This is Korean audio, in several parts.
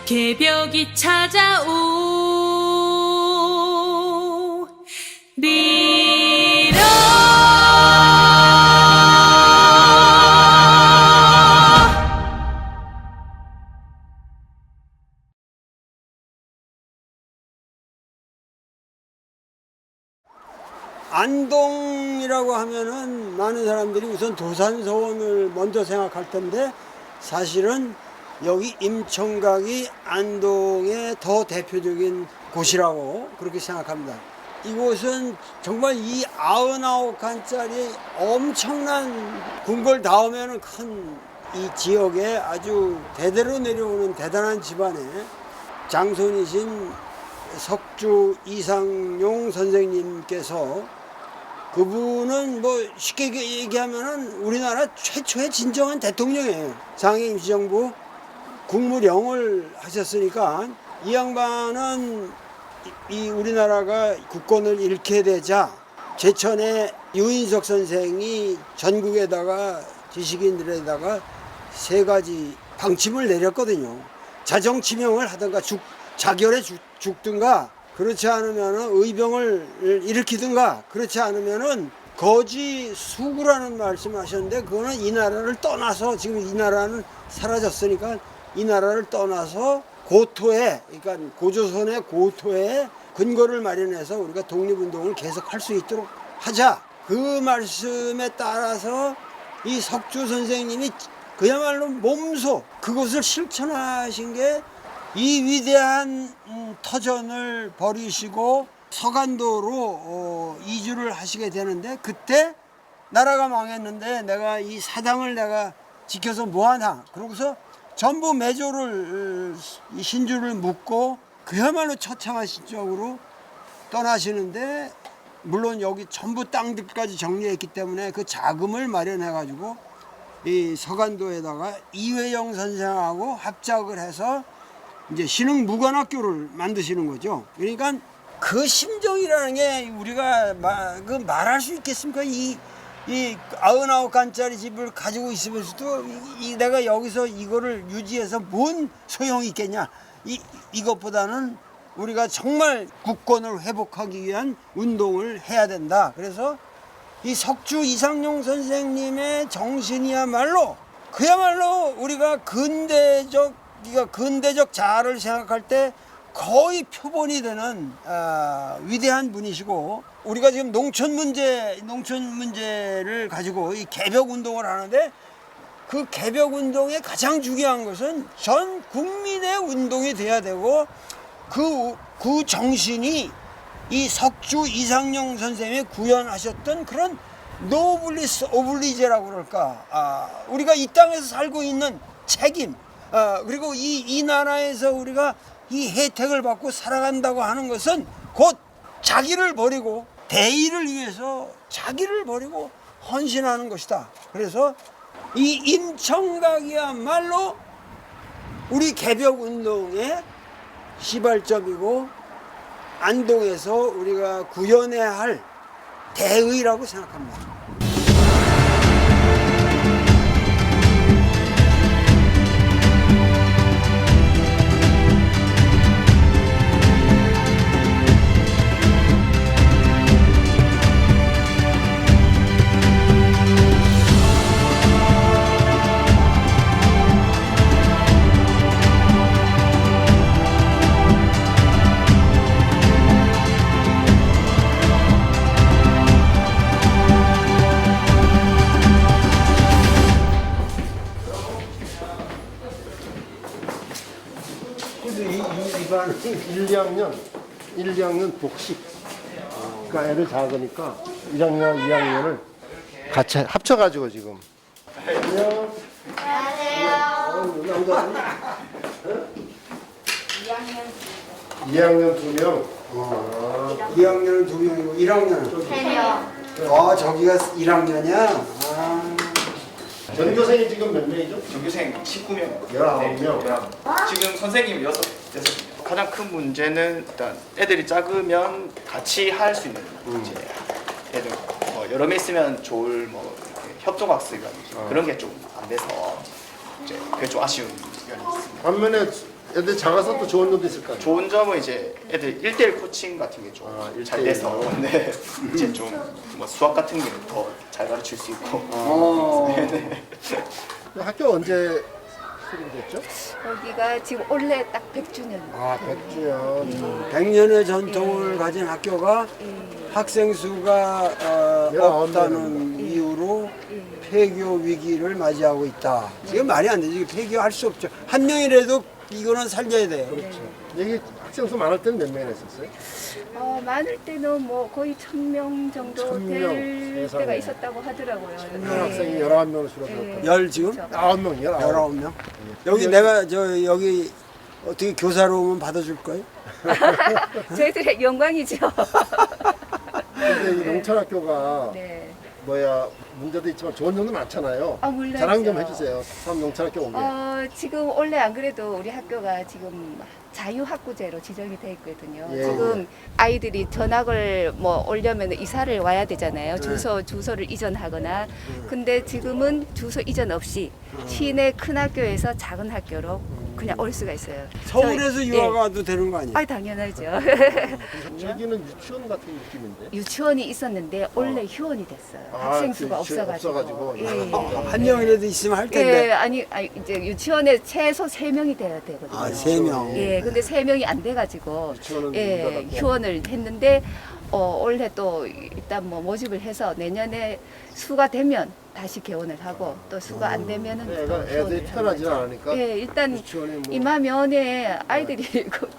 개벽이 찾아오리라. 안동이라고 하면은 많은 사람들이 우선 도산서원을 먼저 생각할 텐데, 사실은 여기 임청각이 안동의 더 대표적인 곳이라고 그렇게 생각합니다. 이곳은 정말 이 99칸짜리 엄청난 궁궐 다음에는 큰 이 지역에 아주 대대로 내려오는 대단한 집안의 장손이신 석주 이상용 선생님께서, 그분은 뭐 쉽게 얘기하면은 우리나라 최초의 진정한 대통령이에요. 장애 임시정부 국무령을 하셨으니까, 이 양반은 이 우리나라가 국권을 잃게 되자 제천에 유인석 선생이 전국에다가 지식인들에다가 세 가지 방침을 내렸거든요. 자정치명을 하든가 자결에 죽든가, 그렇지 않으면 의병을 일으키든가, 그렇지 않으면은 거지 수구라는 말씀하셨는데, 그거는 이 나라를 떠나서, 지금 이 나라는 사라졌으니까 이 나라를 떠나서 고토에, 그러니까 고조선의 고토에 근거를 마련해서 우리가 독립운동을 계속할 수 있도록 하자. 그 말씀에 따라서 이 석주 선생님이 그야말로 몸소 그것을 실천하신 게 이 위대한 터전을 버리시고 서간도로 이주를 하시게 되는데, 그때 나라가 망했는데 내가 이 사당을 내가 지켜서 뭐하나, 그러고서 전부 매조를 신주를 묻고 그야말로 처참하신 쪽으로 떠나시는데, 물론 여기 전부 땅들까지 정리했기 때문에 그 자금을 마련해 가지고 이 서간도에다가 이회영 선생하고 합작을 해서 이제 신흥무관학교를 만드시는 거죠. 그러니까 그 심정이라는 게 우리가 말할 수 있겠습니까? 이 99칸짜리 집을 가지고 있으면서도 내가 여기서 이거를 유지해서 뭔 소용이 있겠냐. 이것보다는 우리가 정말 국권을 회복하기 위한 운동을 해야 된다. 그래서 이 석주 이상용 선생님의 정신이야말로, 그야말로 우리가 근대적 자아를 생각할 때 거의 표본이 되는 위대한 분이시고, 우리가 지금 농촌 문제를 가지고 이 개벽 운동을 하는데, 그 개벽 운동의 가장 중요한 것은 전 국민의 운동이 돼야 되고, 그 정신이 이 석주 이상용 선생님이 구현하셨던 그런 노블리스 오블리제라고 그럴까, 우리가 이 땅에서 살고 있는 책임, 그리고 이 나라에서 우리가 이 혜택을 받고 살아간다고 하는 것은 곧 자기를 버리고, 대의를 위해서 자기를 버리고 헌신하는 것이다. 그래서 이 임청각이야말로 우리 개벽운동의 시발점이고, 안동에서 우리가 구현해야 할 대의라고 생각합니다. 이반은 1, 2학년 복식. 그러니까 애들 작으니까 1학년, 2학년을 같이 합쳐가지고 지금. 안녕. 안녕하세요. 2학년 2명. 2학년은 2명이고 1학년은 3명. 저기가 1학년이야. 전교생이 지금 몇 명이죠? 전교생 19명. 19명. 지금 선생님 6명. 가장 큰 문제는 일단 애들이 작으면 같이 할 수 있는 이제 애들 뭐 여러 명 있으면 좋을 뭐 협동학습이라든지 그런 게 좀 안 돼서 이제 그게 좀 아쉬운 면이 있습니다. 반면에 애들 작아서 또 좋은 점도 있을 거 아니에요? 좋은 점은 이제 애들 1대1 코칭 같은 게 좀 잘 돼서 네. 이제 좀 뭐 수학 같은 게 더 잘 가르칠 수 있고 학교 언제 수립됐죠? 여기가 지금 올해 딱 100주년. 아, 100주년. 100년의 전통을 가진 학교가 학생 수가 19 없다는 이유로 폐교 위기를 맞이하고 있다. 지금 말이 안 되죠. 이거 폐교할 수 없죠. 한 명이라도 이거는 살려야 돼요. 여기 학생 수 많을 때는 몇 명이나 있었어요? 많을 때는 뭐 거의 1000명 정도 1000명 될 세상에. 때가 있었다고 하더라고요. 1000명 학생이 11명으로 줄어들었다. 열 지금? 9명, 19명. 19명. 여기 내가 여기 어떻게 교사로 오면 받아줄 거예요? 저희들의 영광이죠. 근데 이 농촌학교가 네. 문제도 있지만 좋은 점도 많잖아요. 물론이죠. 자랑 좀 해주세요. 삼 농촌학교 오게. 지금 원래 안 그래도 우리 학교가 지금 자유학구제로 지정이 돼 있거든요. 예. 지금 아이들이 전학을 뭐 오려면 이사를 와야 되잖아요. 주소를 이전하거나. 근데 지금은 주소 이전 없이 시내 큰 학교에서 작은 학교로 그냥 올 수가 있어요. 서울에서 저희- 유학 예. 와도 되는 거 아니에요? 당연하죠. 여기는 유치원 같은 느낌인데. 유치원이 있었는데 원래 휴원이 됐어요. 학생 수가 유치원 없어가지고. 없어가지고. 한 명이라도 있으면 할 텐데. 예, 아니 이제 유치원에 최소 3명이 돼야 되거든요. 아, 3명. 예, 근데 3명이 안 돼가지고 유치원은 예, 문 닫았고. 휴원을 했는데 올해 또 일단 뭐 모집을 해서 내년에 수가 되면 다시 개원을 하고 또 수가 안 되면은 또 애가 애들이 휴원을 태어나지 하는 거죠. 않으니까. 예, 일단 유치원이 뭐. 이마면에 아이들이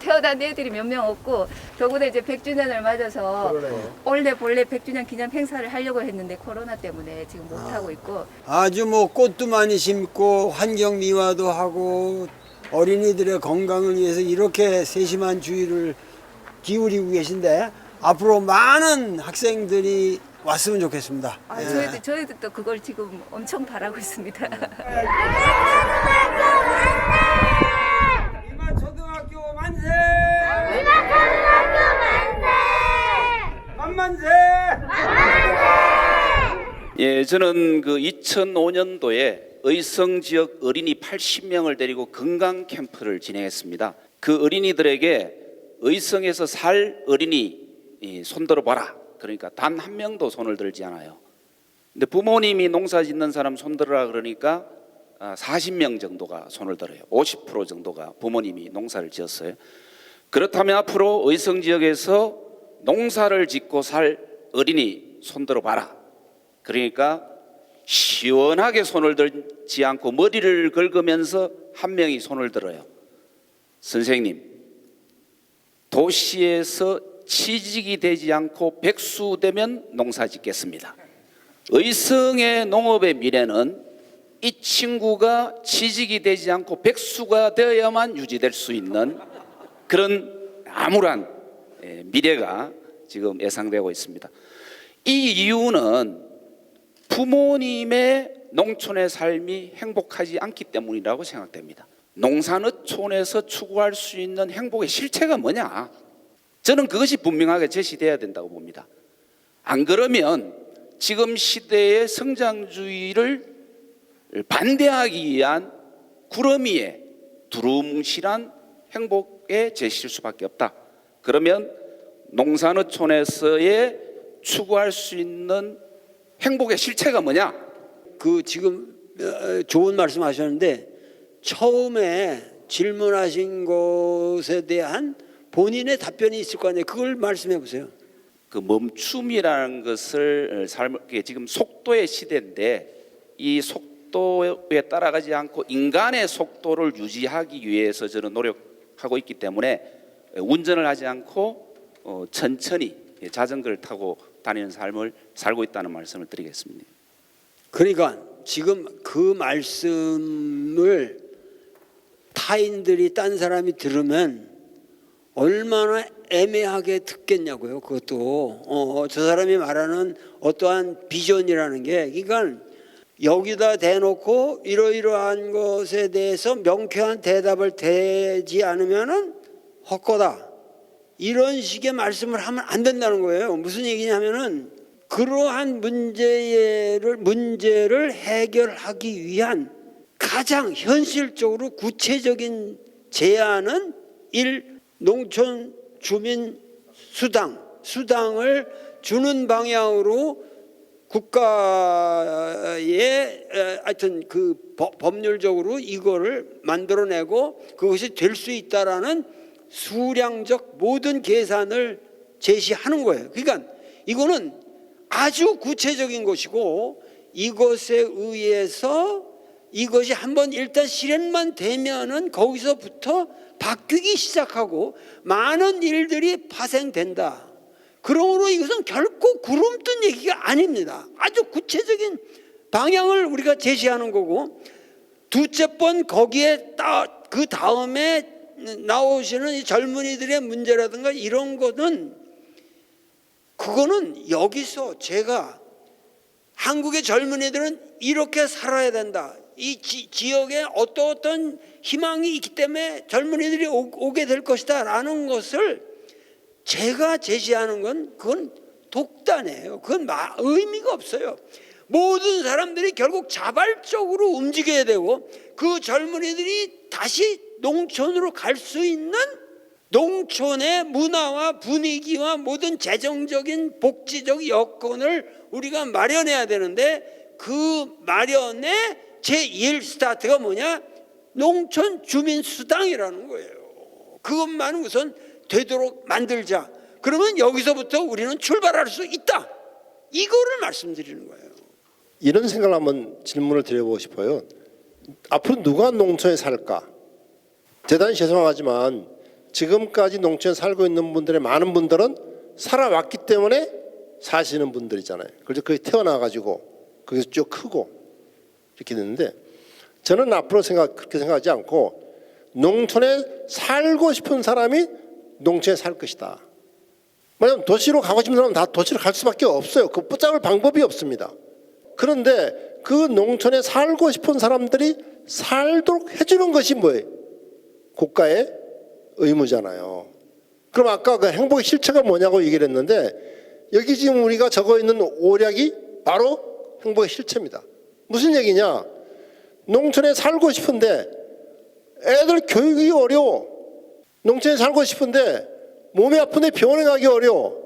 태어난 애들이 몇 명 없고 더구나 이제 100주년을 맞아서 그러네요. 원래 100주년 기념 행사를 하려고 했는데 코로나 때문에 지금 못 하고 있고 아주 뭐 꽃도 많이 심고 환경 미화도 하고 어린이들의 건강을 위해서 이렇게 세심한 주의를 기울이고 계신데 앞으로 많은 학생들이 왔으면 좋겠습니다. 예. 저희도 또 그걸 지금 엄청 바라고 있습니다. 이만 초등학교 만세! 만만세! 예, 저는 그 2005년도에 의성 지역 어린이 80명을 데리고 건강 캠프를 진행했습니다. 그 어린이들에게 의성에서 살 어린이 손들어 봐라. 그러니까 단 한 명도 손을 들지 않아요. 근데 부모님이 농사 짓는 사람 손들어라 그러니까 40명 정도가 손을 들어요. 50% 정도가 부모님이 농사를 지었어요. 그렇다면 앞으로 의성 지역에서 농사를 짓고 살 어린이 손들어 봐라. 그러니까 시원하게 손을 들지 않고 머리를 긁으면서 한 명이 손을 들어요. 선생님, 도시에서 취직이 되지 않고 백수되면 농사 짓겠습니다. 의성의 농업의 미래는 이 친구가 취직이 되지 않고 백수가 되어야만 유지될 수 있는 그런 암울한 미래가 지금 예상되고 있습니다. 이 이유는 부모님의 농촌의 삶이 행복하지 않기 때문이라고 생각됩니다. 농산어촌에서 추구할 수 있는 행복의 실체가 뭐냐? 저는 그것이 분명하게 제시돼야 된다고 봅니다. 안 그러면 지금 시대의 성장주의를 반대하기 위한 구러미에 두루뭉실한 행복에 제시할 수밖에 없다. 그러면 농산어촌에서의 추구할 수 있는 행복의 실체가 뭐냐? 그 지금 좋은 말씀 하셨는데 처음에 질문하신 것에 대한 본인의 답변이 있을 거 아니에요. 그걸 말씀해 보세요. 그 멈춤이라는 것을 지금 속도의 시대인데 이 속도에 따라가지 않고 인간의 속도를 유지하기 위해서 저는 노력하고 있기 때문에 운전을 하지 않고 천천히 자전거를 타고 다니는 삶을 살고 있다는 말씀을 드리겠습니다. 그러니까 지금 그 말씀을 타인들이 딴 사람이 들으면 얼마나 애매하게 듣겠냐고요. 그것도 저 사람이 말하는 어떠한 비전이라는 게 그러니까 여기다 대놓고 이러이러한 것에 대해서 명쾌한 대답을 대지 않으면은 헛거다. 이런 식의 말씀을 하면 안 된다는 거예요. 무슨 얘기냐면은 그러한 문제를 해결하기 위한 가장 현실적으로 구체적인 제안은 농촌 주민 수당을 주는 방향으로 국가의 하여튼 그 법률적으로 이거를 만들어내고 그것이 될 수 있다라는 수량적 모든 계산을 제시하는 거예요. 그러니까 이거는 아주 구체적인 것이고 이것에 의해서 이것이 한번 일단 실현만 되면은 거기서부터 바뀌기 시작하고 많은 일들이 파생된다. 그러므로 이것은 결코 구름 뜬 얘기가 아닙니다. 아주 구체적인 방향을 우리가 제시하는 거고, 두째 번 거기에 그 다음에 나오시는 이 젊은이들의 문제라든가 이런 거는 그거는 여기서 제가 한국의 젊은이들은 이렇게 살아야 된다. 이 지역에 어떤 희망이 있기 때문에 젊은이들이 오게 될 것이다 라는 것을 제가 제시하는 건 그건 독단이에요. 그건 의미가 없어요. 모든 사람들이 결국 자발적으로 움직여야 되고 그 젊은이들이 다시 농촌으로 갈 수 있는 농촌의 문화와 분위기와 모든 재정적인 복지적 여건을 우리가 마련해야 되는데 그 마련의 제1 스타트가 뭐냐? 농촌 주민 수당이라는 거예요. 그것만 우선 되도록 만들자. 그러면 여기서부터 우리는 출발할 수 있다. 이거를 말씀드리는 거예요. 이런 생각을 한번 질문을 드려보고 싶어요. 앞으로 누가 농촌에 살까? 대단히 죄송하지만 지금까지 농촌에 살고 있는 분들의 많은 분들은 살아왔기 때문에 사시는 분들이잖아요. 그래서 거기 태어나가지고 거기서 쭉 크고 이렇게 됐는데 저는 앞으로 그렇게 생각하지 않고 농촌에 살고 싶은 사람이 농촌에 살 것이다. 왜냐하면 도시로 가고 싶은 사람은 다 도시로 갈 수밖에 없어요. 그 붙잡을 방법이 없습니다. 그런데 그 농촌에 살고 싶은 사람들이 살도록 해주는 것이 뭐예요? 국가의 의무잖아요. 그럼 아까 그 행복의 실체가 뭐냐고 얘기를 했는데 여기 지금 우리가 적어 있는 오략이 바로 행복의 실체입니다. 무슨 얘기냐? 농촌에 살고 싶은데 애들 교육이 어려워. 농촌에 살고 싶은데 몸이 아픈데 병원에 가기 어려워.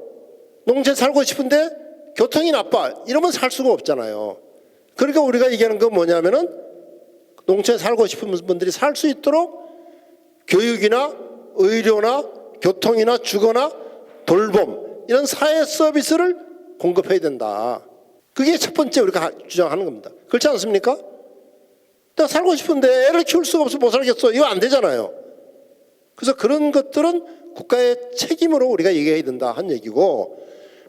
농촌에 살고 싶은데 교통이 나빠. 이러면 살 수가 없잖아요. 그러니까 우리가 얘기하는 건 뭐냐면은 농촌에 살고 싶은 분들이 살 수 있도록 교육이나 의료나 교통이나 주거나 돌봄 이런 사회 서비스를 공급해야 된다. 그게 첫 번째 우리가 주장하는 겁니다. 그렇지 않습니까? 내가 살고 싶은데 애를 키울 수가 없어 못 살겠어. 이거 안 되잖아요. 그래서 그런 것들은 국가의 책임으로 우리가 얘기해야 된다 한 얘기고,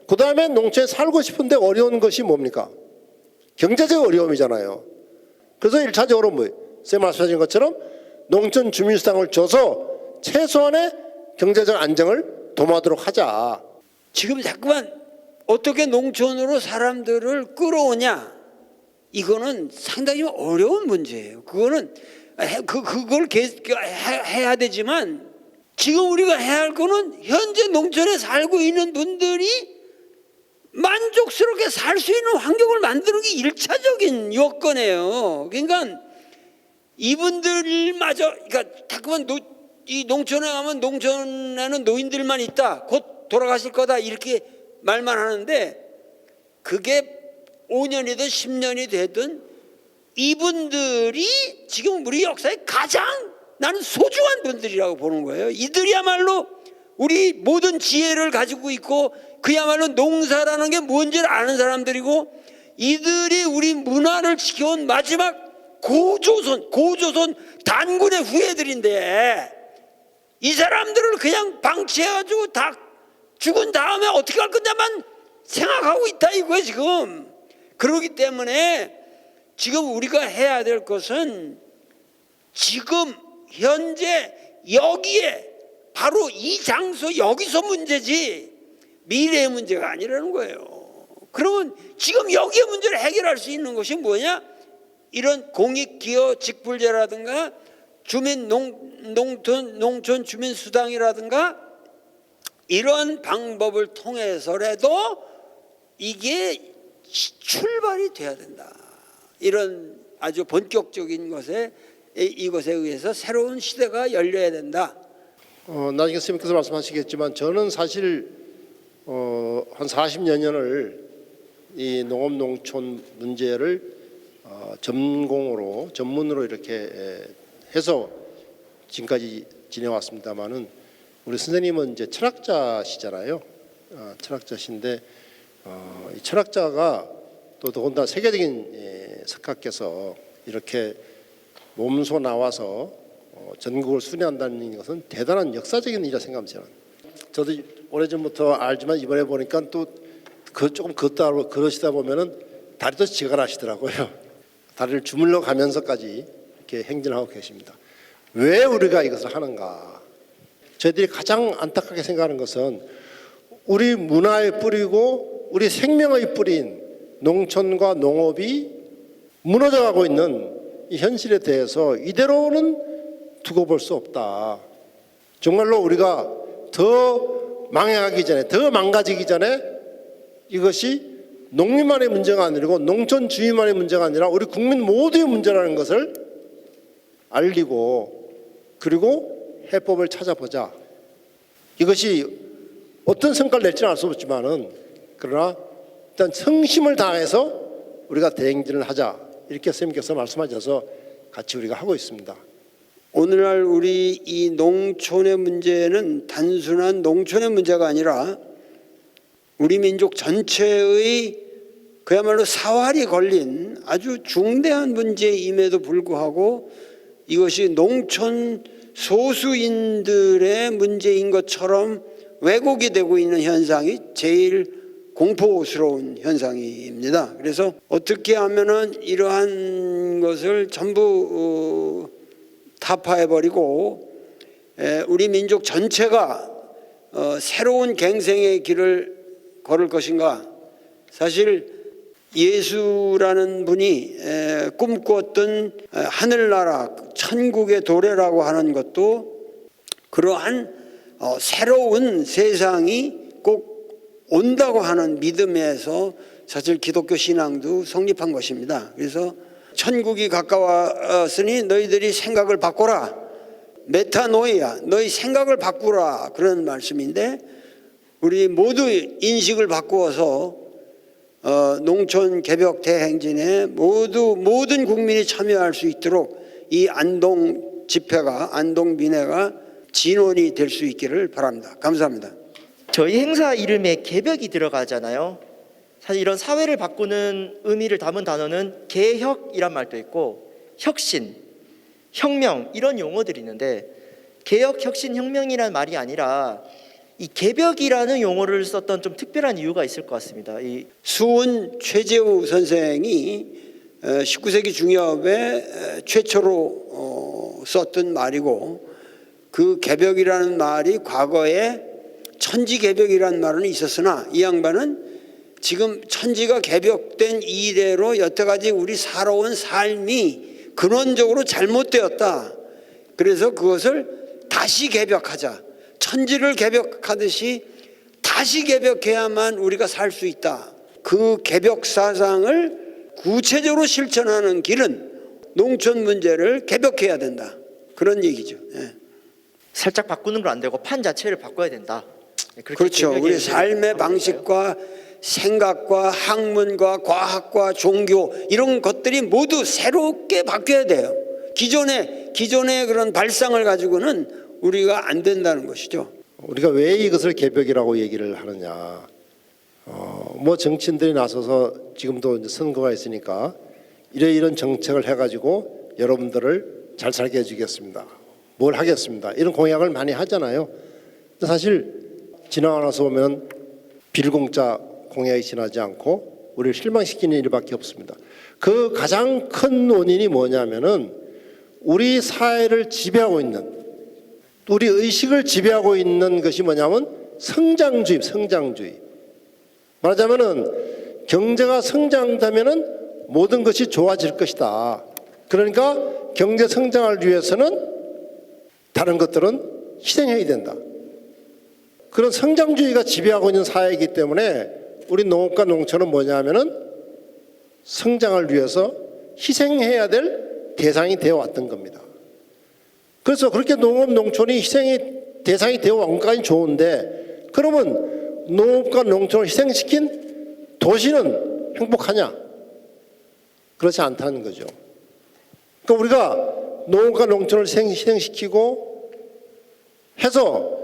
그 다음에 농촌에 살고 싶은데 어려운 것이 뭡니까? 경제적 어려움이잖아요. 그래서 1차적으로 선생님 말씀하신 것처럼 농촌 주민수당을 줘서 최소한의 경제적 안정을 도모하도록 하자. 지금 자꾸만 어떻게 농촌으로 사람들을 끌어오냐? 이거는 상당히 어려운 문제예요. 그거는 그걸 해야 되지만 지금 우리가 해야 할 거는 현재 농촌에 살고 있는 분들이 만족스럽게 살 수 있는 환경을 만드는 게 1차적인 요건이에요. 그러니까 이분들마저, 그러니까 자꾸만 이 농촌에 가면 농촌에는 노인들만 있다, 곧 돌아가실 거다 이렇게 말만 하는데 그게 5년이든 10년이 되든 이분들이 지금 우리 역사에 가장 나는 소중한 분들이라고 보는 거예요. 이들이야말로 우리 모든 지혜를 가지고 있고 그야말로 농사라는 게 뭔지를 아는 사람들이고 이들이 우리 문화를 지켜온 마지막 고조선 단군의 후예들인데 이 사람들을 그냥 방치해가지고 다 죽은 다음에 어떻게 할 건냐만 생각하고 있다 이거예요 지금. 그렇기 때문에 지금 우리가 해야 될 것은 지금 현재 여기에 바로 이 장소 여기서 문제지 미래의 문제가 아니라는 거예요. 그러면 지금 여기의 문제를 해결할 수 있는 것이 뭐냐? 이런 공익기여 직불제라든가 주민 농촌 주민 수당이라든가 이런 방법을 통해서라도 이게 출발이 돼야 된다. 이런 아주 본격적인 것에 이것에 의해서 새로운 시대가 열려야 된다. 나중에 선생님께서 말씀하시겠지만 저는 사실 한 40여 년을 이 농업 농촌 문제를 전문으로 이렇게 해서 지금까지 지내왔습니다만은 우리 선생님은 이제 철학자시잖아요. 철학자신데 이 철학자가 또 더군다나 세계적인 석학께서 이렇게 몸소 나와서 전국을 순회한다는 것은 대단한 역사적인 일이라 생각합니다. 저도 오래전부터 알지만 이번에 보니까 또 조금 걸으시다 보면은 다리도 지갈하시더라고요. 다리를 주물러 가면서까지 이렇게 행진하고 계십니다. 왜 우리가 이것을 하는가? 저희들이 가장 안타깝게 생각하는 것은 우리 문화의 뿌리고 우리 생명의 뿌리인 농촌과 농업이 무너져가고 있는 이 현실에 대해서 이대로는 두고 볼 수 없다. 정말로 우리가 더 망해가기 전에, 더 망가지기 전에 이것이 농민만의 문제가 아니고 농촌 주민만의 문제가 아니라 우리 국민 모두의 문제라는 것을 알리고 그리고 해법을 찾아보자. 이것이 어떤 성과를 낼지는 알 수 없지만은 그러나 일단 성심을 다해서 우리가 대행진을 하자. 이렇게 선생님께서 말씀하셔서 같이 우리가 하고 있습니다. 오늘날 우리 이 농촌의 문제는 단순한 농촌의 문제가 아니라 우리 민족 전체의 그야말로 사활이 걸린 아주 중대한 문제임에도 불구하고 이것이 농촌 소수인들의 문제인 것처럼 왜곡이 되고 있는 현상이 제일 공포스러운 현상입니다. 그래서 어떻게 하면은 이러한 것을 전부 타파해버리고 우리 민족 전체가 새로운 갱생의 길을 걸을 것인가? 사실 예수라는 분이 꿈꾸었던 하늘나라 천국의 도래라고 하는 것도 그러한 새로운 세상이 꼭 온다고 하는 믿음에서 사실 기독교 신앙도 성립한 것입니다. 그래서 천국이 가까웠으니 너희들이 생각을 바꿔라. 메타노이아, 너희 생각을 바꾸라. 그런 말씀인데 우리 모두 인식을 바꾸어서 농촌 개벽 대행진에 모든 국민이 참여할 수 있도록 이 안동 집회가, 안동 민회가 진원이 될 수 있기를 바랍니다. 감사합니다. 저희 행사 이름에 개벽이 들어가잖아요. 사실 이런 사회를 바꾸는 의미를 담은 단어는 개혁이란 말도 있고 혁신, 혁명 이런 용어들이 있는데 개혁, 혁신, 혁명이란 말이 아니라 이 개벽이라는 용어를 썼던 좀 특별한 이유가 있을 것 같습니다. 이 수은 최재우 선생이 19세기 중엽에 최초로 썼던 말이고 그 개벽이라는 말이 과거에 천지개벽이라는 말은 있었으나 이 양반은 지금 천지가 개벽된 이래로 여태까지 우리 살아온 삶이 근원적으로 잘못되었다. 그래서 그것을 다시 개벽하자. 천지를 개벽하듯이 다시 개벽해야만 우리가 살 수 있다. 그 개벽 사상을 구체적으로 실천하는 길은 농촌 문제를 개벽해야 된다. 그런 얘기죠. 살짝 바꾸는 건 안 되고 판 자체를 바꿔야 된다. 그렇죠. 우리 삶의 방식과 생각과 학문과 과학과 종교 이런 것들이 모두 새롭게 바뀌어야 돼요. 기존의 그런 발상을 가지고는 우리가 안 된다는 것이죠. 우리가 왜 이것을 개벽이라고 얘기를 하느냐? 뭐 정치인들이 나서서 지금도 이제 선거가 있으니까 이런 정책을 해가지고 여러분들을 잘 살게 해주겠습니다. 뭘 하겠습니다. 이런 공약을 많이 하잖아요. 근데 사실 지나고 나서 보면 빌공짜 공약이 지나지 않고 우리를 실망시키는 일밖에 없습니다. 그 가장 큰 원인이 뭐냐면은 우리 사회를 지배하고 있는 우리 의식을 지배하고 있는 것이 뭐냐면 성장주의. 말하자면은 경제가 성장되면은 모든 것이 좋아질 것이다. 그러니까 경제 성장을 위해서는 다른 것들은 희생해야 된다. 그런 성장주의가 지배하고 있는 사회이기 때문에 우리 농업과 농촌은 뭐냐면은 성장을 위해서 희생해야 될 대상이 되어 왔던 겁니다. 그래서 그렇게 농업 농촌이 희생의 대상이 되어 온 것까지 좋은데, 그러면 농업과 농촌을 희생시킨 도시는 행복하냐? 그렇지 않다는 거죠. 그러니까 우리가 농업과 농촌을 희생시키고 해서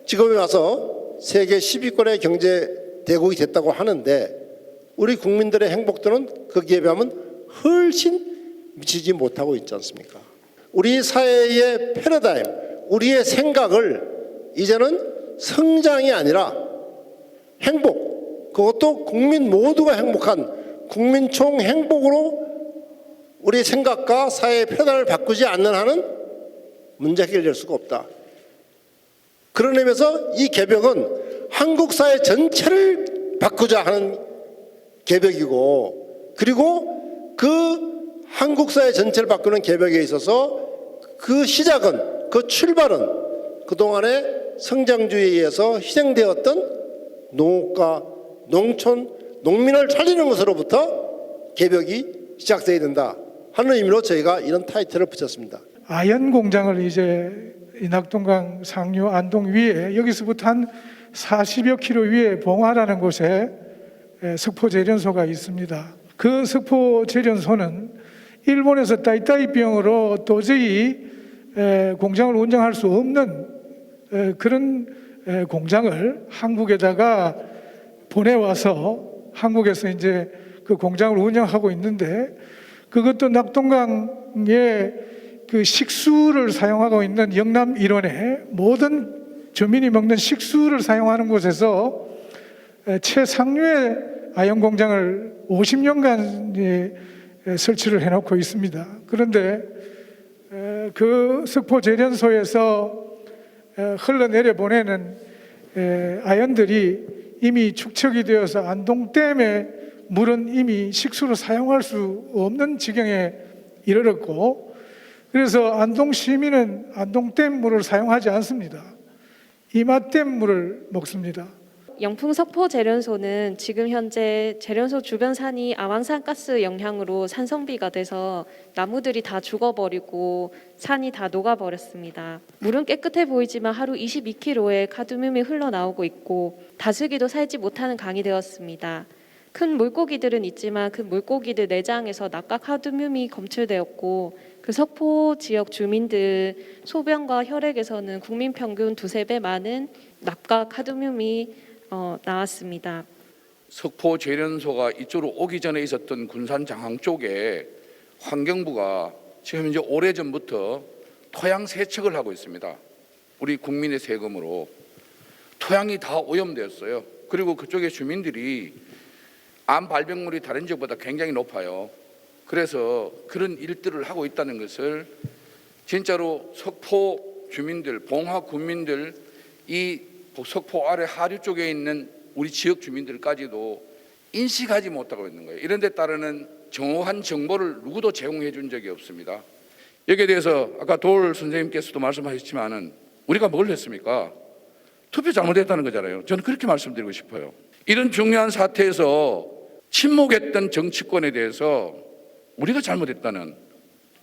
지금에 와서 세계 10위권의 경제 대국이 됐다고 하는데, 우리 국민들의 행복도는 거기에 비하면 훨씬 미치지 못하고 있지 않습니까? 우리 사회의 패러다임, 우리의 생각을 이제는 성장이 아니라 행복, 그것도 국민 모두가 행복한 국민총 행복으로 우리 생각과 사회의 패러다임을 바꾸지 않는 한은 문제 해결될 수가 없다. 그런 의미에서 이 개벽은 한국 사회 전체를 바꾸자 하는 개벽이고, 그리고 그 한국 사회 전체를 바꾸는 개벽에 있어서 그 시작은, 그 출발은 그동안의 성장주의에 의해서 희생되었던 농업과 농촌, 농민을 살리는 것으로부터 개벽이 시작되어야 된다 하는 의미로 저희가 이런 타이틀을 붙였습니다. 아연 공장을 이제 이 낙동강 상류 안동 위에, 여기서부터 한 40여 킬로 위에 봉화라는 곳에 석포제련소가 있습니다. 그 석포제련소는 일본에서 따이따이병으로 도저히 공장을 운영할 수 없는 그런 공장을 한국에다가 보내와서 한국에서 이제 그 공장을 운영하고 있는데, 그것도 낙동강에 그 식수를 사용하고 있는 영남 일원의 모든 주민이 먹는 식수를 사용하는 곳에서 최상류의 아연 공장을 50년간 설치를 해놓고 있습니다. 그런데 그 석포제련소에서 흘러내려 보내는 아연들이 이미 축척이 되어서 안동댐의 물은 이미 식수로 사용할 수 없는 지경에 이르렀고, 그래서 안동 시민은 안동댐 물을 사용하지 않습니다. 이마댐 물을 먹습니다. 영풍 석포제련소는 지금 현재 제련소 주변 산이 아황산 가스 영향으로 산성비가 돼서 나무들이 다 죽어버리고 산이 다 녹아버렸습니다. 물은 깨끗해 보이지만 하루 22kg의 카드뮴이 흘러나오고 있고 다슬기도 살지 못하는 강이 되었습니다. 큰 물고기들은 있지만 그 물고기들 내장에서 낙과 카드뮴이 검출되었고, 그 석포 지역 주민들 소변과 혈액에서는 국민 평균 2~3배 많은 낙과 카드뮴이 나왔습니다. 석포 제련소가 이쪽으로 오기 전에 있었던 군산 장항 쪽에 환경부가 지금 이제 오래전부터 토양 세척을 하고 있습니다. 우리 국민의 세금으로 토양이 다 오염되었어요. 그리고 그쪽의 주민들이 암 발병률이 다른 지역보다 굉장히 높아요. 그래서 그런 일들을 하고 있다는 것을 진짜로 석포 주민들, 봉화 군민들, 이 석포 아래 하류 쪽에 있는 우리 지역 주민들까지도 인식하지 못하고 있는 거예요. 이런 데 따르는 정확한 정보를 누구도 제공해 준 적이 없습니다. 여기에 대해서 아까 도올 선생님께서도 말씀하셨지만은 우리가 뭘 했습니까? 투표 잘못했다는 거잖아요. 저는 그렇게 말씀드리고 싶어요. 이런 중요한 사태에서 침묵했던 정치권에 대해서 우리가 잘못했다는,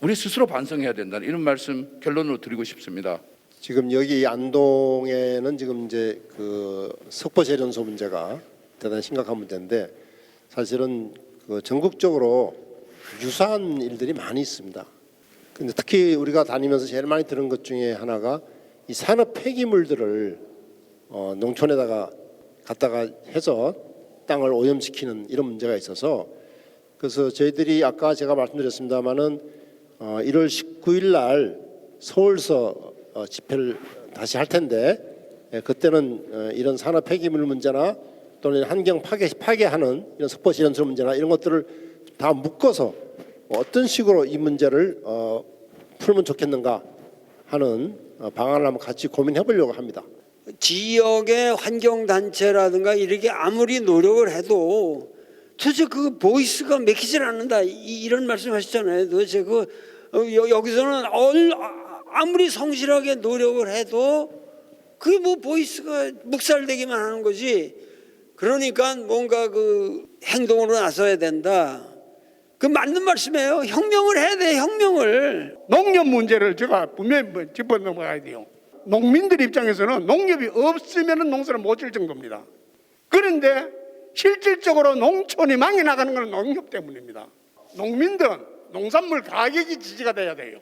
우리 스스로 반성해야 된다는 이런 말씀 결론으로 드리고 싶습니다. 지금 여기 안동에는 지금 이제 그 석포제련소 문제가 대단히 심각한 문제인데, 사실은 그 전국적으로 유사한 일들이 많이 있습니다. 근데 특히 우리가 다니면서 제일 많이 들은 것 중에 하나가 이 산업 폐기물들을 농촌에다가 갖다가 해서 땅을 오염시키는 이런 문제가 있어서, 그래서 저희들이 아까 제가 말씀드렸습니다마는 1월 19일 날 서울서 집회를 다시 할 텐데, 그때는 이런 산업 폐기물 문제나 또는 환경 파괴하는 이런 석포제련소 문제나 이런 것들을 다 묶어서 어떤 식으로 이 문제를 풀면 좋겠는가 하는 방안을 한번 같이 고민해 보려고 합니다. 지역의 환경단체라든가 이렇게 아무리 노력을 해도 도대체 그 보이스가 맥히질 않는다, 이런 말씀 하셨잖아요. 도대체 여기서는 아무리 성실하게 노력을 해도 그게 뭐 보이스가 묵살되기만 하는 거지. 그러니까 뭔가 그 행동으로 나서야 된다. 그 맞는 말씀이에요. 혁명을 해야 돼, 혁명을. 농협 문제를 제가 분명히 짚어 넘어가야 돼요. 농민들 입장에서는 농협이 없으면 농사를 못 질 정도입니다. 그런데 실질적으로 농촌이 망해 나가는 건 농협 때문입니다. 농민들은 농산물 가격이 지지가 돼야 돼요.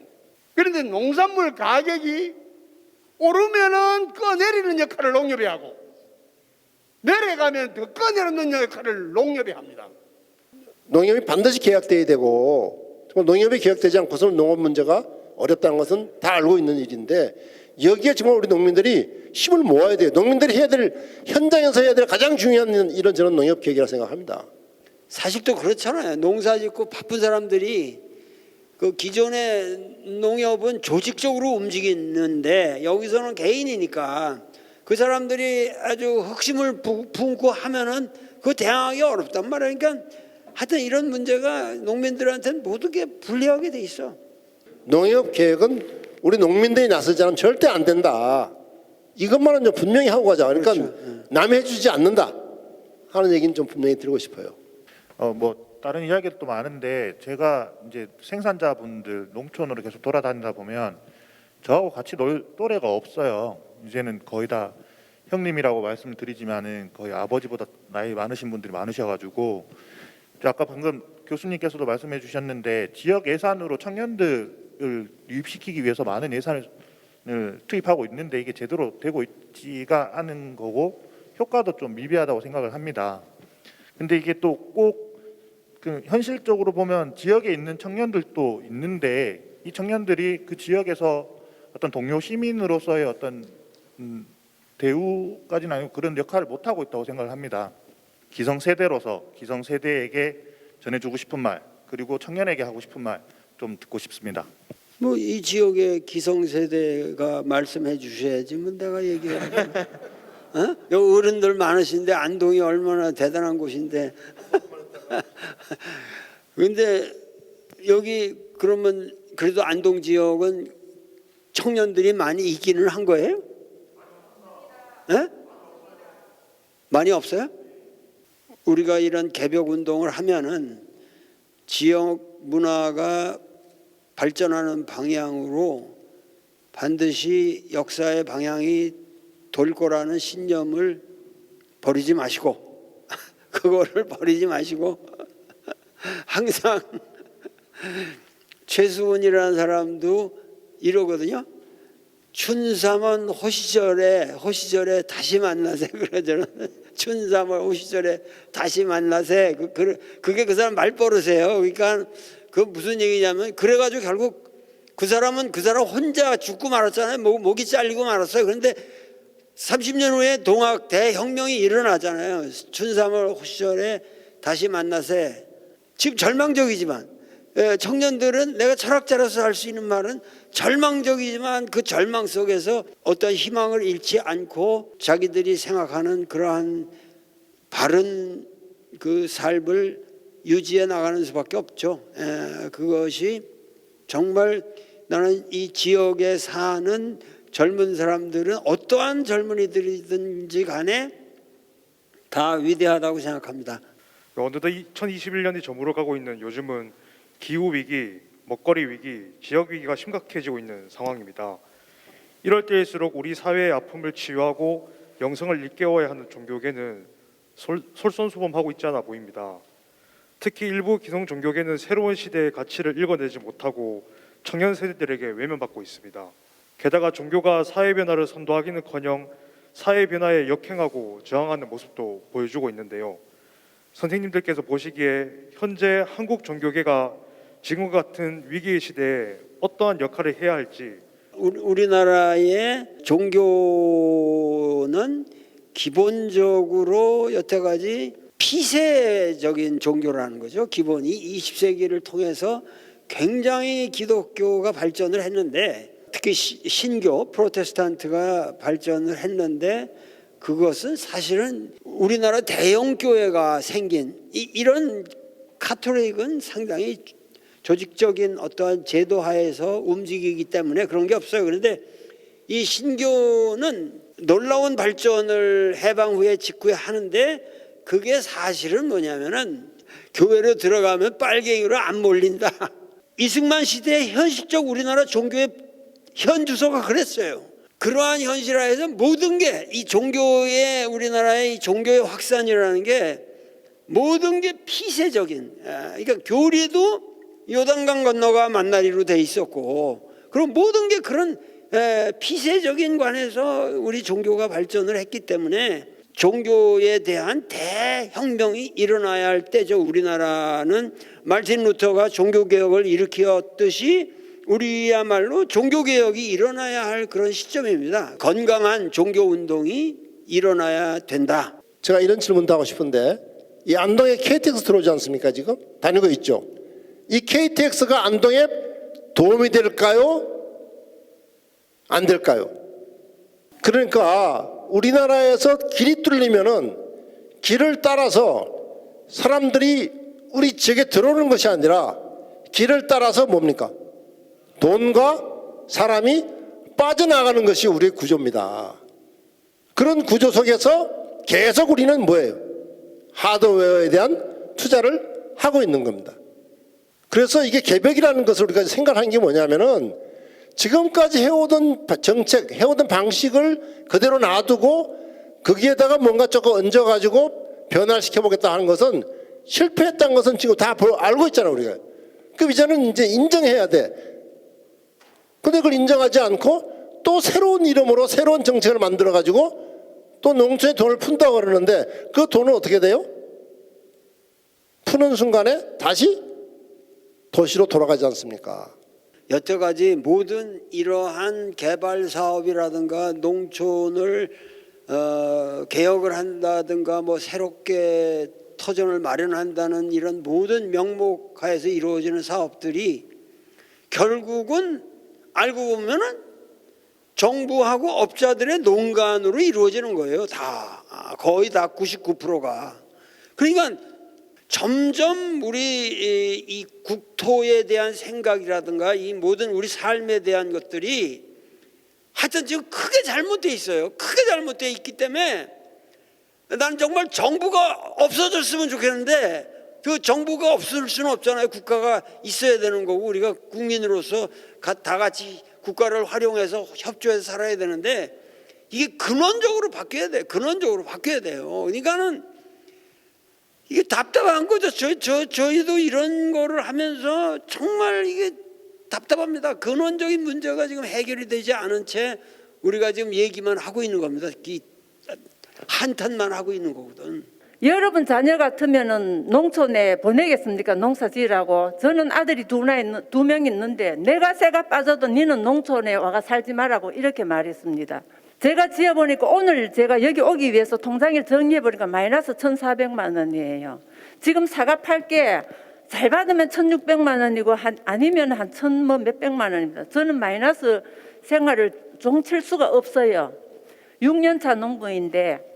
그런데 농산물 가격이 오르면은 꺼내리는 역할을 농협이 하고 내려가면 더 꺼내는 역할을 농협이 합니다. 농협이 반드시 개혁돼야 되고 정말 농협이 개혁되지 않고서는 농업 문제가 어렵다는 것은 다 알고 있는 일인데 여기에 정말 우리 농민들이 힘을 모아야 돼요. 농민들이 해야 될 현장에서 해야 될 가장 중요한 일은 저는 농협 개혁이라고 생각합니다. 사실 또 그렇잖아요. 농사 짓고 바쁜 사람들이 그 기존의 농협은 조직적으로 움직이는데 여기서는 개인이니까 그 사람들이 아주 흑심을 품고 하면은 그거 대항하기 어렵단 말이에요. 그러니까 하여튼 이런 문제가 농민들한테는 모든 게 불리하게 돼 있어. 농협 개혁은 우리 농민들이 나서지 않으면 절대 안 된다. 이것만은 좀 분명히 하고 가자. 그러니까 그렇죠. 남이 해주지 않는다 하는 얘기는 좀 분명히 드리고 싶어요. 뭐 다른 이야기도 많은데 제가 이제 생산자분들 농촌으로 계속 돌아다니다 보면 저하고 같이 놀 또래가 없어요. 이제는 거의 다 형님이라고 말씀을 드리지만은 거의 아버지보다 나이 많으신 분들이 많으셔가지고 아까 방금 교수님께서도 말씀해 주셨는데 지역 예산으로 청년들을 유입시키기 위해서 많은 예산을 투입하고 있는데 이게 제대로 되고 있지가 않은 거고 효과도 좀 미비하다고 생각을 합니다. 근데 이게 또 꼭 그 현실적으로 보면 지역에 있는 청년들도 있는데 이 청년들이 그 지역에서 어떤 동료 시민으로서의 어떤 대우까지는 아니고 그런 역할을 못 하고 있다고 생각을 합니다. 기성세대로서 기성세대에게 전해주고 싶은 말 그리고 청년에게 하고 싶은 말 좀 듣고 싶습니다. 뭐 이 지역의 기성세대가 말씀해 주셔야지 뭐 내가 얘기하고 어? 여기 어른들 많으신데 안동이 얼마나 대단한 곳인데 근데 여기 그러면 그래도 안동 지역은 청년들이 많이 있기는 한 거예요? 에? 많이 없어요? 우리가 이런 개벽 운동을 하면은 지역 문화가 발전하는 방향으로 반드시 역사의 방향이 돌 거라는 신념을 버리지 마시고 그거를 버리지 마시고 항상 최수원이라는 사람도 이러거든요. 춘삼은 호시절에 다시 만나세 그러잖아요. 춘삼을 호시절에 다시 만나세 그게 그 사람 말버릇이에요. 그러니까 그 무슨 얘기냐면 그래가지고 결국 그 사람 혼자 죽고 말았잖아요. 목이 잘리고 말았어요. 그런데 30년 후에 동학 대혁명이 일어나잖아요. 춘삼을 호시절에 다시 만나세. 지금 절망적이지만 청년들은 내가 철학자로서 할 수 있는 말은 절망적이지만 그 절망 속에서 어떤 희망을 잃지 않고 자기들이 생각하는 그러한 바른 그 삶을 유지해 나가는 수밖에 없죠. 그것이 정말 나는 이 지역에 사는 젊은 사람들은 어떠한 젊은이들이든지 간에 다 위대하다고 생각합니다. 어느덧 2021년이 저물어가고 있는 요즘은 기후위기, 먹거리 위기, 지역위기가 심각해지고 있는 상황입니다. 이럴 때일수록 우리 사회의 아픔을 치유하고 영성을 일깨워야 하는 종교계는 솔선수범하고 있지 않아 보입니다. 특히 일부 기성 종교계는 새로운 시대의 가치를 읽어내지 못하고 청년 세대들에게 외면받고 있습니다. 게다가 종교가 사회 변화를 선도하기는커녕 사회 변화에 역행하고 저항하는 모습도 보여주고 있는데요. 선생님들께서 보시기에 현재 한국 종교계가 지금과 같은 위기의 시대에 어떠한 역할을 해야 할지. 우리나라의 종교는 기본적으로 여태까지 피세적인 종교라는 거죠. 기본이 20세기를 통해서 굉장히 기독교가 발전을 했는데 특히 신교 프로테스탄트가 발전을 했는데 그것은 사실은 우리나라 대형 교회가 생긴 이런 카톨릭은 상당히 조직적인 어떠한 제도 하에서 움직이기 때문에 그런 게 없어요. 그런데 이 신교는 놀라운 발전을 해방 후에 직후에 하는데 그게 사실은 뭐냐면은 교회로 들어가면 빨갱이로 안 몰린다. 이승만 시대의 현실적 우리나라 종교의 현 주소가 그랬어요. 그러한 현실화에서 모든 게 이 종교의 우리나라의 이 종교의 확산이라는 게 모든 게 피세적인, 그러니까 교리도 요단강 건너가 만나리로 돼 있었고, 그리고 모든 게 그런 피세적인 관에서 우리 종교가 발전을 했기 때문에 종교에 대한 대혁명이 일어나야 할 때죠. 우리나라는 마르틴 루터가 종교개혁을 일으켰듯이 우리야말로 종교개혁이 일어나야 할 그런 시점입니다. 건강한 종교운동이 일어나야 된다. 제가 이런 질문도 하고 싶은데, 이 안동에 KTX 들어오지 않습니까? 지금 다니고 있죠. 이 KTX가 안동에 도움이 될까요? 안 될까요? 그러니까 우리나라에서 길이 뚫리면은 길을 따라서 사람들이 우리 지역에 들어오는 것이 아니라 길을 따라서 뭡니까? 돈과 사람이 빠져나가는 것이 우리의 구조입니다. 그런 구조 속에서 계속 우리는 뭐예요? 하드웨어에 대한 투자를 하고 있는 겁니다. 그래서 이게 개벽이라는 것을 우리가 생각하는 게 뭐냐면은 지금까지 해오던 정책, 해오던 방식을 그대로 놔두고 거기에다가 뭔가 조금 얹어가지고 변화시켜 보겠다 하는 것은 실패했다는 것은 지금 다 알고 있잖아요, 우리가. 그럼 이제는 이제 인정해야 돼. 근데 그걸 인정하지 않고 또 새로운 이름으로 새로운 정책을 만들어가지고 또 농촌에 돈을 푼다고 그러는데 그 돈은 어떻게 돼요? 푸는 순간에 다시 도시로 돌아가지 않습니까? 여태까지 모든 이러한 개발 사업이라든가 농촌을 개혁을 한다든가 뭐 새롭게 터전을 마련한다는 이런 모든 명목하에서 이루어지는 사업들이 결국은 알고 보면은 정부하고 업자들의 농간으로 이루어지는 거예요. 다 거의 다 99%가. 그러니까 점점 우리 이 국토에 대한 생각이라든가 이 모든 우리 삶에 대한 것들이 하여튼 지금 크게 잘못되어 있어요. 크게 잘못되어 있기 때문에 나는 정말 정부가 없어졌으면 좋겠는데 그 정부가 없을 수는 없잖아요. 국가가 있어야 되는 거고 우리가 국민으로서 다 같이 국가를 활용해서 협조해서 살아야 되는데 이게 근원적으로 바뀌어야 돼. 근원적으로 바뀌어야 돼요. 그러니까는 이게 답답한 거죠. 저희도 이런 거를 하면서 정말 이게 답답합니다. 근원적인 문제가 지금 해결이 되지 않은 채 우리가 지금 얘기만 하고 있는 겁니다. 한탄만 하고 있는 거거든. 여러분 자녀 같으면은 농촌에 보내겠습니까? 농사 지으라고. 저는 아들이 두 명 있는데 내가 새가 빠져도 니는 농촌에 와가 살지 말라고 이렇게 말했습니다. 제가 지어보니까 오늘 제가 여기 오기 위해서 통장을 정리해보니까 마이너스 1,400만 원이에요. 지금 사과 팔게 잘 받으면 1,600만 원이고 아니면 한 1,000 몇백만 원입니다. 저는 마이너스 생활을 종칠 수가 없어요. 6년 차 농부인데.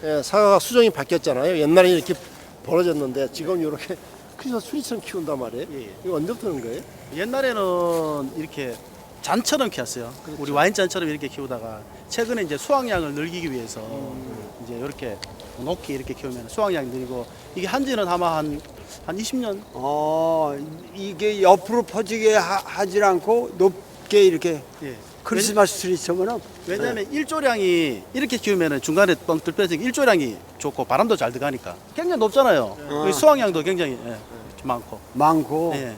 예, 사과가 수종이 바뀌었잖아요. 옛날에 이렇게 벌어졌는데 지금 이렇게 크리스마스 트리처럼 키운단 말이에요. 예. 이거 언제부터 하는 거예요? 옛날에는 이렇게 잔처럼 키웠어요. 그렇죠. 우리 와인잔처럼 이렇게 키우다가 최근에 이제 수확량을 늘리기 위해서 이제 이렇게 높게 이렇게 키우면 수확량이 늘리고 이게 한지는 아마 한 20년. 이게 옆으로 퍼지게 하질 않고 높게 이렇게 예. 크리스마스 트리처럼. 왜냐하면 일조량이 이렇게 키우면 중간에 뻥 뚫려서 일조량이 좋고 바람도 잘 들어가니까 굉장히 높잖아요. 수확량도 굉장히 많고. 예.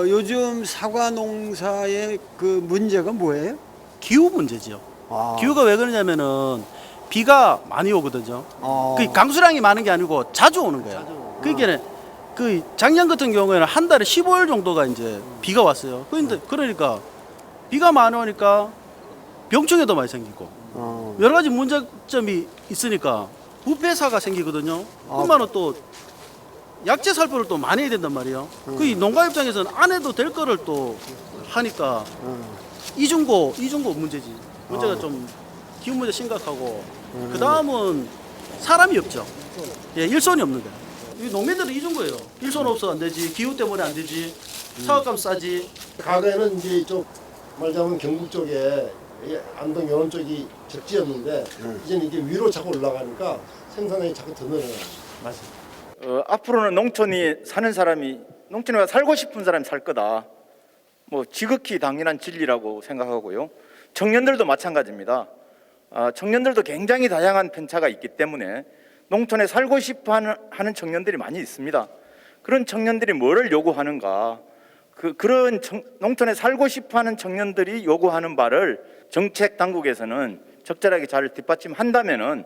요즘 사과 농사의 그 문제가 뭐예요? 기후 문제죠. 기후가 왜 그러냐면은 비가 많이 오거든요. 그 강수량이 많은 게 아니고 자주 오는 거예요. 그러니까 그 작년 같은 경우에는 한 달에 15일 정도가 이제 비가 왔어요. 그러니까 비가 많이 오니까 병충해도 많이 생기고 여러 가지 문제점이 있으니까 부패사가 생기거든요. 그러면 또 약재 살포를 또 많이 해야 된단 말이에요. 그 농가 입장에서는 안 해도 될 거를 또 하니까 이중고 문제지. 문제가 좀 기후 문제 심각하고 그 다음은 사람이 없죠. 예, 일손이 없는 거예요. 이 농민들은 이중고예요. 일손 없어 안 되지. 기후 때문에 안 되지. 사업값 싸지. 과거에는 이제 이쪽 말하자면 경북 쪽에 안동 요런 쪽이 적지였는데 이제는 이게 위로 자꾸 올라가니까 생산량이 자꾸 더 늘어나요. 맞아요. 앞으로는 농촌에 살고 싶은 사람이 살 거다. 뭐 지극히 당연한 진리라고 생각하고요. 청년들도 마찬가지입니다. 청년들도 굉장히 다양한 편차가 있기 때문에 농촌에 살고 싶어 하는 청년들이 많이 있습니다. 그런 청년들이 뭐를 요구하는가? 그런 농촌에 살고 싶어 하는 청년들이 요구하는 바를 정책 당국에서는 적절하게 잘 뒷받침한다면은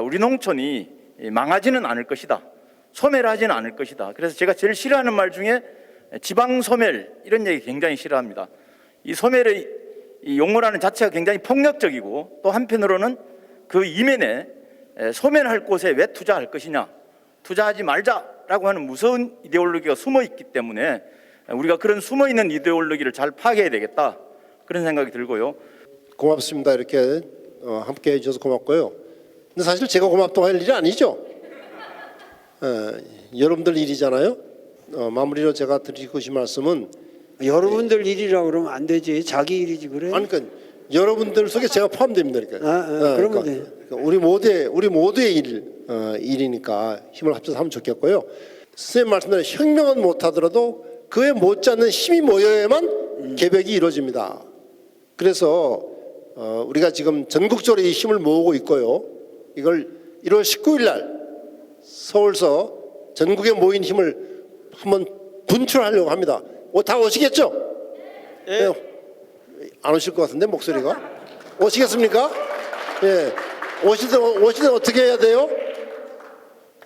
우리 농촌이 망하지는 않을 것이다. 소멸하지는 않을 것이다. 그래서 제가 제일 싫어하는 말 중에 지방 소멸 이런 얘기 굉장히 싫어합니다. 이 소멸의 이 용어라는 자체가 굉장히 폭력적이고 또 한편으로는 그 이면에 소멸할 곳에 왜 투자할 것이냐, 투자하지 말자라고 하는 무서운 이데올로기가 숨어 있기 때문에 우리가 그런 숨어 있는 이데올로기를 잘 파괴해야 되겠다 그런 생각이 들고요. 고맙습니다. 이렇게 함께 해주셔서 고맙고요. 근데 사실 제가 고맙다고 할 일이 아니죠. 여러분들 일이잖아요. 마무리로 제가 드리고 싶은 말씀은 여러분들 일이라고 그러면 안 되지. 자기 일이지 그래. 아니 그러니까 여러분들 속에 제가 포함됩니다. 그러니까. 그러면 그러니까 우리 모두의 일이니까 힘을 합쳐서 하면 좋겠고요. 선생님 말씀대로 혁명은 못하더라도 그에 못지않는 힘이 모여야만 개벽이 이루어집니다. 그래서 우리가 지금 전국적으로 이 힘을 모으고 있고요. 이걸 1월 19일 날 서울서 전국에 모인 힘을 한번 분출하려고 합니다. 다 오시겠죠? 네. 안 오실 것 같은데 목소리가. 오시겠습니까? 예. 오시든 어떻게 해야 돼요?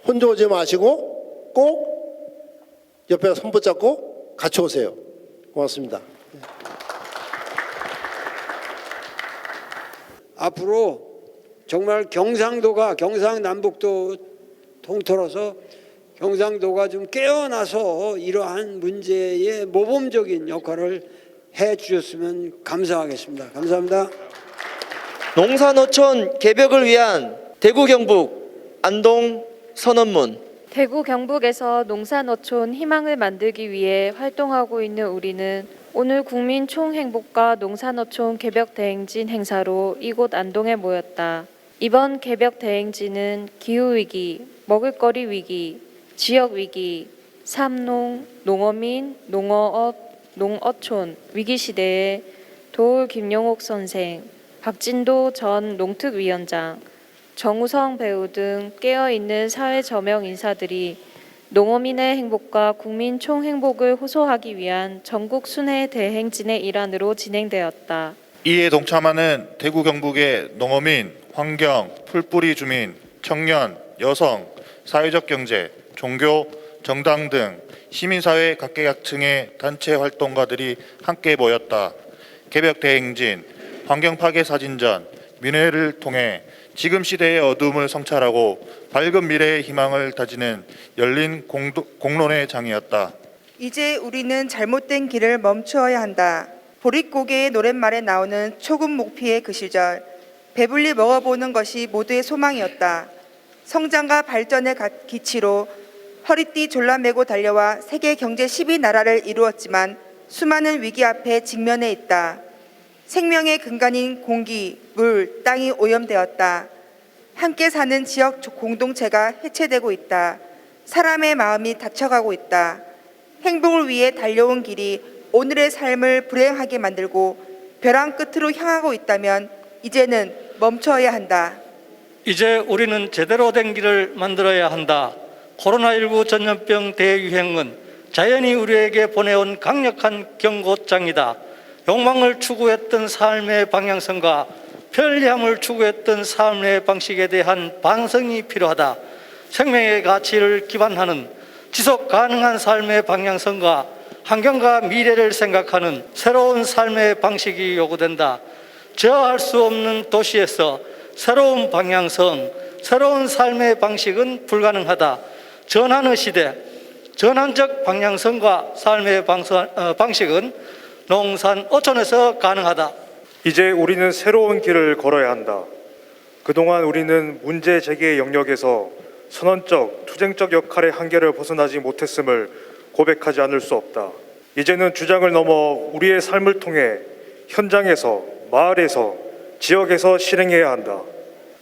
혼자 오지 마시고 꼭 옆에 손 붙잡고 같이 오세요. 고맙습니다. 앞으로 정말 경상남북도 통틀어서 경상도가 좀 깨어나서 이러한 문제의 모범적인 역할을 해 주셨으면 감사하겠습니다. 감사합니다. 농사노촌 개벽을 위한 대구 경북 안동 선언문. 대구 경북에서 농사노촌 희망을 만들기 위해 활동하고 있는 우리는 오늘 국민 총행복과 농사노촌 개벽 대행진 행사로 이곳 안동에 모였다. 이번 개벽 대행진은 기후위기, 먹을거리 위기, 지역위기, 삼농, 농어민, 농어업, 농어촌 위기시대에 도울 김용옥 선생, 박진도 전 농특위원장, 정우성 배우 등 깨어있는 사회 저명 인사들이 농어민의 행복과 국민 총행복을 호소하기 위한 전국 순회 대행진의 일환으로 진행되었다. 이에 동참하는 대구 경북의 농어민, 환경, 풀뿌리 주민, 청년, 여성, 사회적 경제, 종교, 정당 등 시민사회 각계각층의 단체 활동가들이 함께 모였다. 개벽 대행진, 환경파괴 사진전, 민회를 통해 지금 시대의 어둠을 성찰하고 밝은 미래의 희망을 다지는 열린 공론의 장이었다. 이제 우리는 잘못된 길을 멈추어야 한다. 보릿고개의 노랫말에 나오는 초급 목피의 그 시절, 배불리 먹어보는 것이 모두의 소망이었다. 성장과 발전의 기치로 허리띠 졸라매고 달려와 세계 경제 10위 나라를 이루었지만 수많은 위기 앞에 직면해 있다. 생명의 근간인 공기, 물, 땅이 오염되었다. 함께 사는 지역 공동체가 해체되고 있다. 사람의 마음이 닫혀가고 있다. 행복을 위해 달려온 길이 오늘의 삶을 불행하게 만들고 벼랑 끝으로 향하고 있다면 이제는 멈춰야 한다. 이제 우리는 제대로 된 길을 만들어야 한다. 코로나19 전염병 대유행은 자연이 우리에게 보내온 강력한 경고장이다. 욕망을 추구했던 삶의 방향성과 편리함을 추구했던 삶의 방식에 대한 반성이 필요하다. 생명의 가치를 기반하는 지속 가능한 삶의 방향성과 환경과 미래를 생각하는 새로운 삶의 방식이 요구된다. 저할 수 없는 도시에서 새로운 방향성, 새로운 삶의 방식은 불가능하다. 전환의 시대, 전환적 방향성과 삶의 방식은 농산 어촌에서 가능하다. 이제 우리는 새로운 길을 걸어야 한다. 그동안 우리는 문제 제기의 영역에서 선언적, 투쟁적 역할의 한계를 벗어나지 못했음을 고백하지 않을 수 없다. 이제는 주장을 넘어 우리의 삶을 통해 현장에서, 마을에서, 지역에서 실행해야 한다.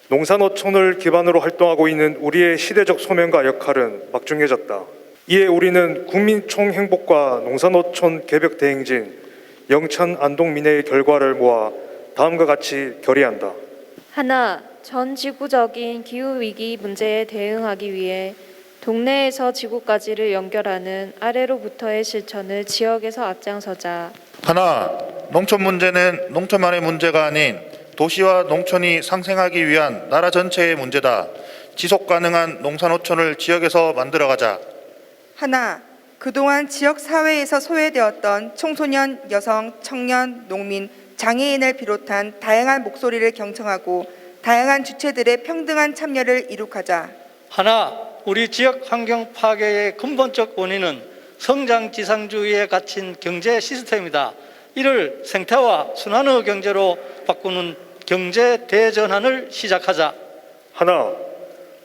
농산어촌을 기반으로 활동하고 있는 우리의 시대적 소명과 역할은 막중해졌다. 이에 우리는 국민 총행복과 농산어촌 개벽 대행진 영천 안동 민회의 결과를 모아 다음과 같이 결의한다. 하나, 전 지구적인 기후위기 문제에 대응하기 위해 동네에서 지구까지를 연결하는 아래로부터의 실천을 지역에서 앞장서자. 하나, 농촌 문제는 농촌만의 문제가 아닌 도시와 농촌이 상생하기 위한 나라 전체의 문제다. 지속 가능한 농산어촌을 지역에서 만들어가자. 하나, 그동안 지역 사회에서 소외되었던 청소년, 여성, 청년, 농민, 장애인을 비롯한 다양한 목소리를 경청하고 다양한 주체들의 평등한 참여를 이룩하자. 하나, 우리 지역 환경 파괴의 근본적 원인은 성장 지상주의에 갇힌 경제 시스템이다. 이를 생태와 순환의 경제로 바꾸는 경제 대전환을 시작하자. 하나,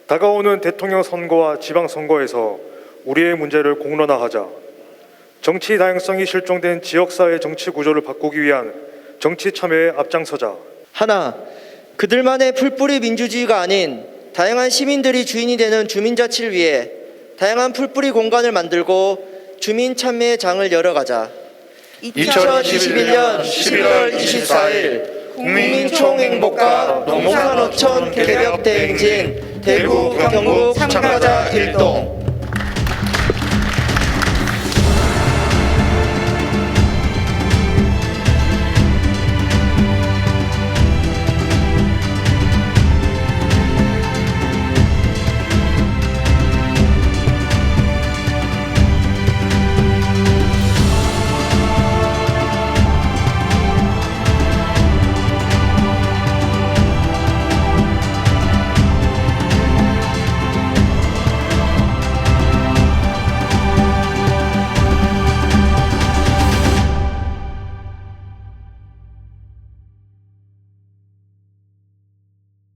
다가오는 대통령 선거와 지방 선거에서 우리의 문제를 공론화하자. 정치 다양성이 실종된 지역사회 정치 구조를 바꾸기 위한 정치 참여에 앞장서자. 하나, 그들만의 풀뿌리 민주주의가 아닌 다양한 시민들이 주인이 되는 주민자치를 위해 다양한 풀뿌리 공간을 만들고 주민 참여의 장을 열어가자. 2021년 11월 24일 국민 총행복과 농산어촌 개벽 대행진 대구 경북 참가자 1동